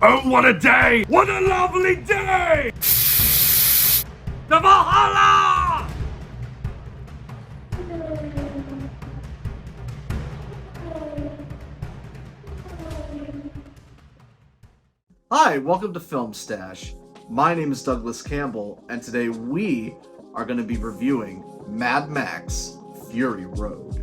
Oh, what a day! What a lovely day! The Valhalla! Hi, welcome to Film Stash. My name is Douglas Campbell, and today we are going to be reviewing Mad Max Fury Road.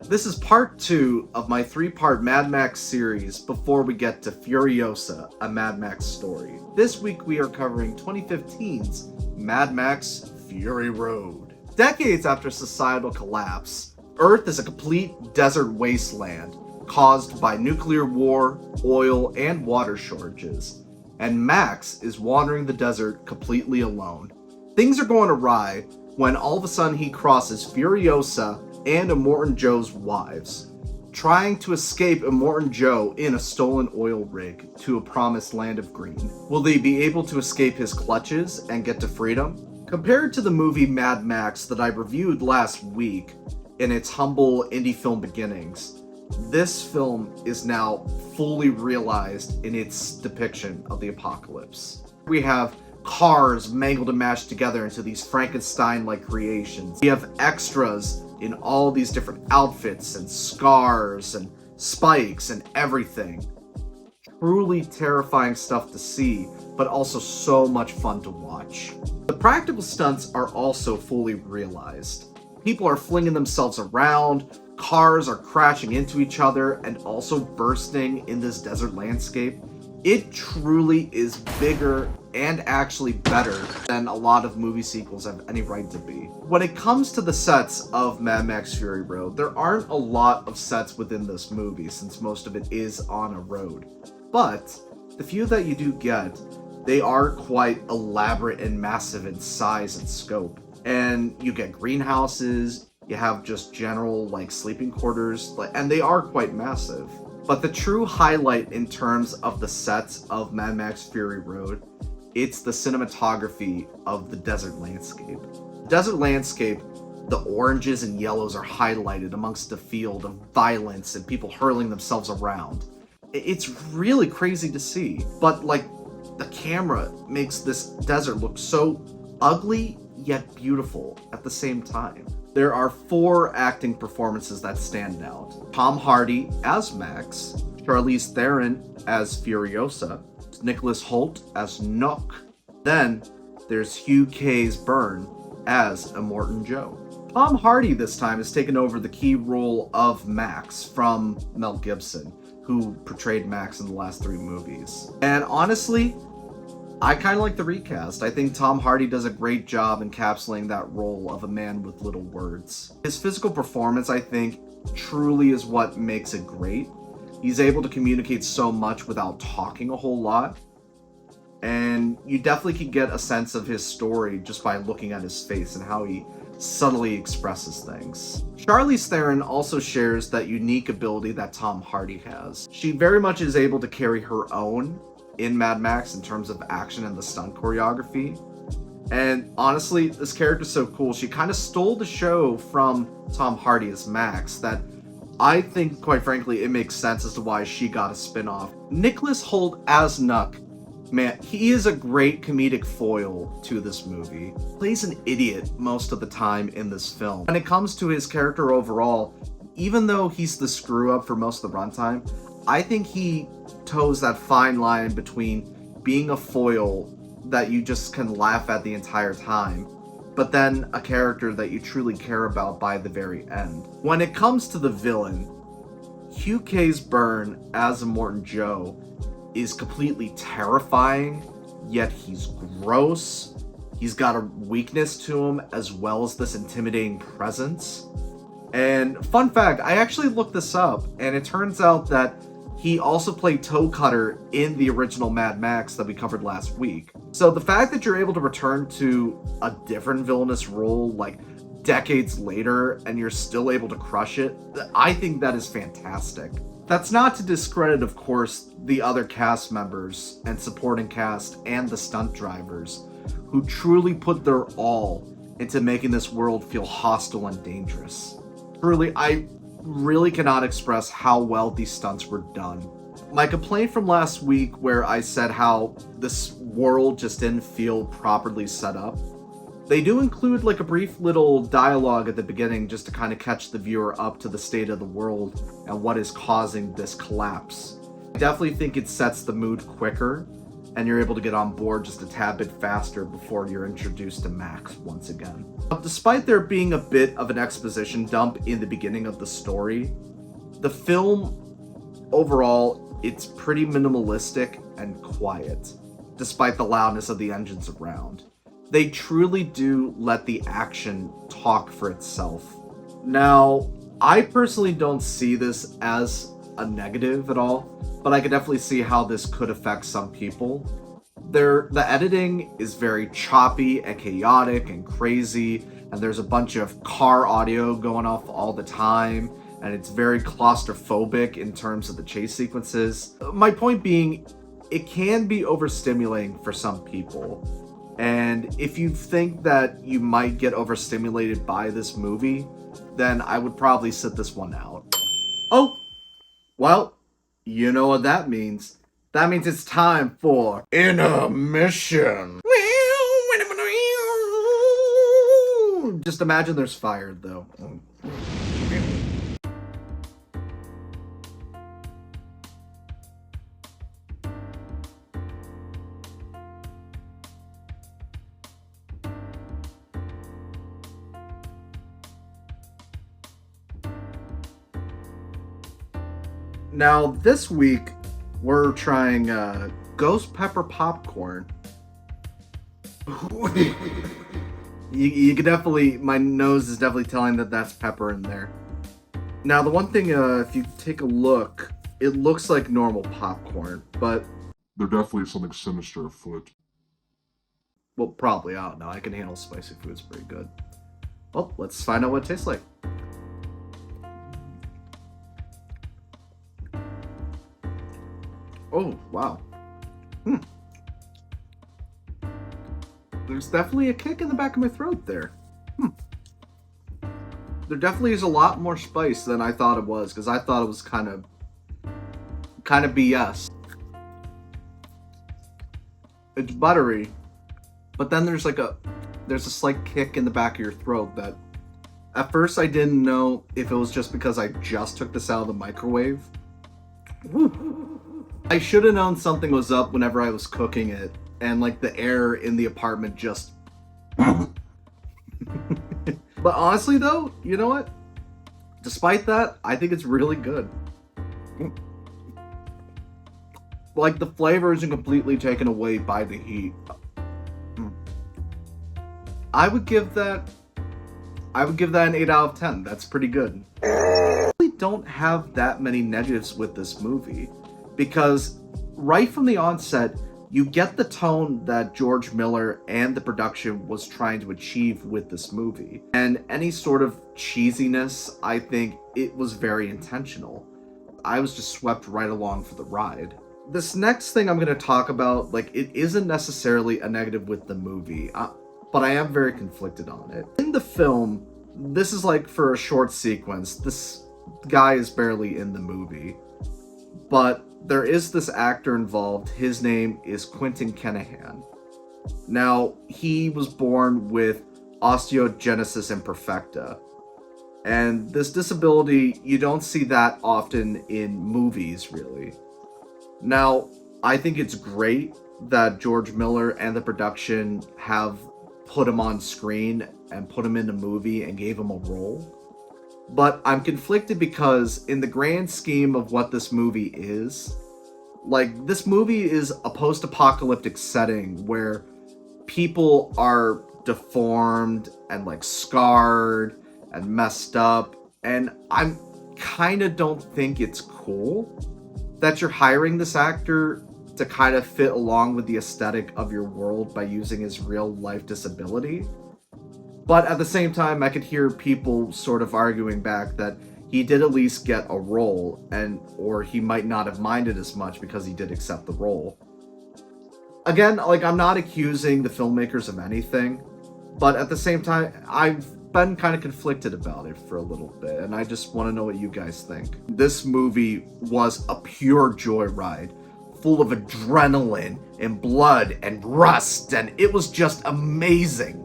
This is part 2 of my 3-part Mad Max series before we get to Furiosa, a Mad Max story. This week we are covering 2015's Mad Max Fury Road. Decades after societal collapse, Earth is a complete desert wasteland caused by nuclear war, oil, and water shortages, and Max is wandering the desert completely alone. Things are going awry when all of a sudden he crosses Furiosa and Immortan Joe's wives, trying to escape Immortan Joe in a stolen oil rig to a promised land of green. Will they be able to escape his clutches and get to freedom? Compared to the movie Mad Max that I reviewed last week in its humble indie film beginnings, this film is now fully realized in its depiction of the apocalypse. We have cars mangled and mashed together into these Frankenstein-like creations. We have extras in all these different outfits and scars and spikes and everything. Truly terrifying stuff to see, but also so much fun to watch. The practical stunts are also fully realized. People are flinging themselves around, cars are crashing into each other and also bursting in this desert landscape. It truly is bigger and actually better than a lot of movie sequels have any right to be. When it comes to the sets of Mad Max Fury Road, there aren't a lot of sets within this movie since most of it is on a road. But the few that you do get, they are quite elaborate and massive in size and scope. And you get greenhouses, you have just general like sleeping quarters, and they are quite massive. But the true highlight in terms of the sets of Mad Max Fury Road, it's the cinematography of the desert landscape. Desert landscape, the oranges and yellows are highlighted amongst a field of violence and people hurling themselves around. It's really crazy to see, but like the camera makes this desert look so ugly yet beautiful at the same time. There are 4 acting performances that stand out. Tom Hardy as Max, Charlize Theron as Furiosa, Nicholas Hoult as Nook. Then there's Hugh K's Byrne as Immortan Joe. Tom Hardy this time has taken over the key role of Max from Mel Gibson, who portrayed Max in the last 3 movies. And honestly, I kind of like the recast. I think Tom Hardy does a great job encapsulating that role of a man with little words. His physical performance, I think, truly is what makes it great. He's able to communicate so much without talking a whole lot. And you definitely can get a sense of his story just by looking at his face and how he subtly expresses things. Charlize Theron also shares that unique ability that Tom Hardy has. She very much is able to carry her own in Mad Max in terms of action and the stunt choreography. And honestly, this character's so cool. She kind of stole the show from Tom Hardy as Max that I think, quite frankly, it makes sense as to why she got a spin-off. Nicholas Hoult as Nook, man, he is a great comedic foil to this movie. Plays an idiot most of the time in this film. When it comes to his character overall, even though he's the screw-up for most of the runtime, I think he toes that fine line between being a foil that you just can laugh at the entire time, but then a character that you truly care about by the very end. When it comes to the villain, Hugh K's Byrne as Immortan Joe is completely terrifying, yet he's gross. He's got a weakness to him as well as this intimidating presence. And fun fact, I actually looked this up, and it turns out that he also played Toe Cutter in the original Mad Max that we covered last week. So the fact that you're able to return to a different villainous role like decades later and you're still able to crush it, I think that is fantastic. That's not to discredit, of course, the other cast members and supporting cast and the stunt drivers who truly put their all into making this world feel hostile and dangerous. Truly, I really cannot express how well these stunts were done. My complaint from last week where I said how this world just didn't feel properly set up, they do include like a brief little dialogue at the beginning just to kind of catch the viewer up to the state of the world and what is causing this collapse. I definitely think it sets the mood quicker and you're able to get on board just a tad bit faster before you're introduced to Max once again. Despite there being a bit of an exposition dump in the beginning of the story, the film overall, it's pretty minimalistic and quiet, despite the loudness of the engines around. They truly do let the action talk for itself. Now, I personally don't see this as a negative at all, but I could definitely see how this could affect some people. The editing is very choppy and chaotic and crazy, and there's a bunch of car audio going off all the time, and it's very claustrophobic in terms of the chase sequences. My point being, it can be overstimulating for some people. And if you think that you might get overstimulated by this movie, then I would probably sit this one out. Oh, well, you know what that means. That means it's time for intermission. Just imagine there's fire, though. Now, this week, we're trying ghost pepper popcorn. You could definitely, my nose is definitely telling that that's pepper in there. Now, the one thing, if you take a look, it looks like normal popcorn, but... There definitely is something sinister afoot. Well, probably, I don't know. I can handle spicy foods pretty good. Well, let's find out what it tastes like. Oh, wow. There's definitely a kick in the back of my throat there. There definitely is a lot more spice than I thought it was, because I thought it was kind of BS. It's buttery, but then there's a slight kick in the back of your throat that at first I didn't know if it was just because I just took this out of the microwave. I should have known something was up whenever I was cooking it, and like the air in the apartment just... But honestly though, you know what? Despite that, I think it's really good. Like, the flavor isn't completely taken away by the heat. I would give that an 8 out of 10. That's pretty good. I really don't have that many negatives with this movie, because right from the onset, you get the tone that George Miller and the production was trying to achieve with this movie. And any sort of cheesiness, I think it was very intentional. I was just swept right along for the ride. This next thing I'm going to talk about, like, it isn't necessarily a negative with the movie, but I am very conflicted on it. In the film, this is like for a short sequence. This guy is barely in the movie, but there is this actor involved. His name is Quentin Kennahan. Now, he was born with osteogenesis imperfecta, and this disability, you don't see that often in movies, really. Now, I think it's great that George Miller and the production have put him on screen and put him in a movie and gave him a role. But I'm conflicted because in the grand scheme of what this movie is, like, this movie is a post-apocalyptic setting where people are deformed and like scarred and messed up, and I kind of don't think it's cool that you're hiring this actor to kind of fit along with the aesthetic of your world by using his real life disability. But at the same time, I could hear people sort of arguing back that he did at least get a role, or he might not have minded as much because he did accept the role. Again, like, I'm not accusing the filmmakers of anything, but at the same time, been kind of conflicted about it for a little bit, and I just want to know what you guys think. This movie was a pure joyride, full of adrenaline and blood and rust, and it was just amazing.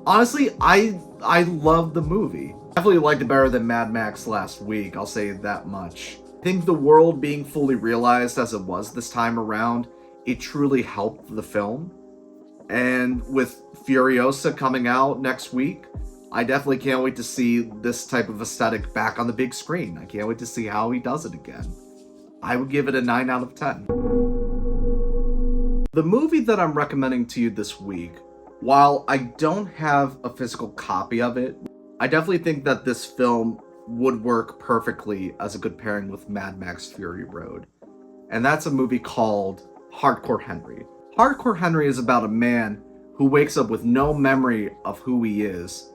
Honestly, I loved the movie. Definitely liked it better than Mad Max last week, I'll say that much. I think the world being fully realized as it was this time around, it truly helped the film. And with Furiosa coming out next week, I definitely can't wait to see this type of aesthetic back on the big screen. I can't wait to see how he does it again. I would give it a 9 out of 10. The movie that I'm recommending to you this week, while I don't have a physical copy of it, I definitely think that this film would work perfectly as a good pairing with Mad Max Fury Road. And that's a movie called Hardcore Henry. Hardcore Henry is about a man who wakes up with no memory of who he is,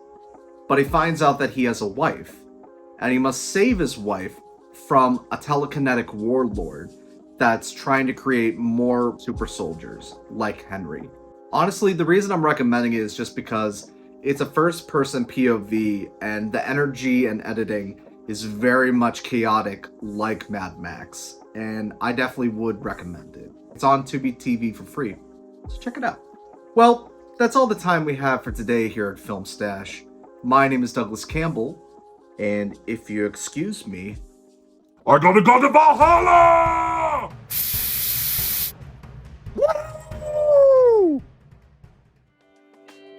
but he finds out that he has a wife, and he must save his wife from a telekinetic warlord that's trying to create more super soldiers like Henry. Honestly, the reason I'm recommending it is just because it's a first-person POV, and the energy and editing is very much chaotic like Mad Max, and I definitely would recommend it. It's on Tubi TV for free, so check it out. Well, that's all the time we have for today here at Film Stash. My name is Douglas Campbell, and if you excuse me, I gotta go to Valhalla!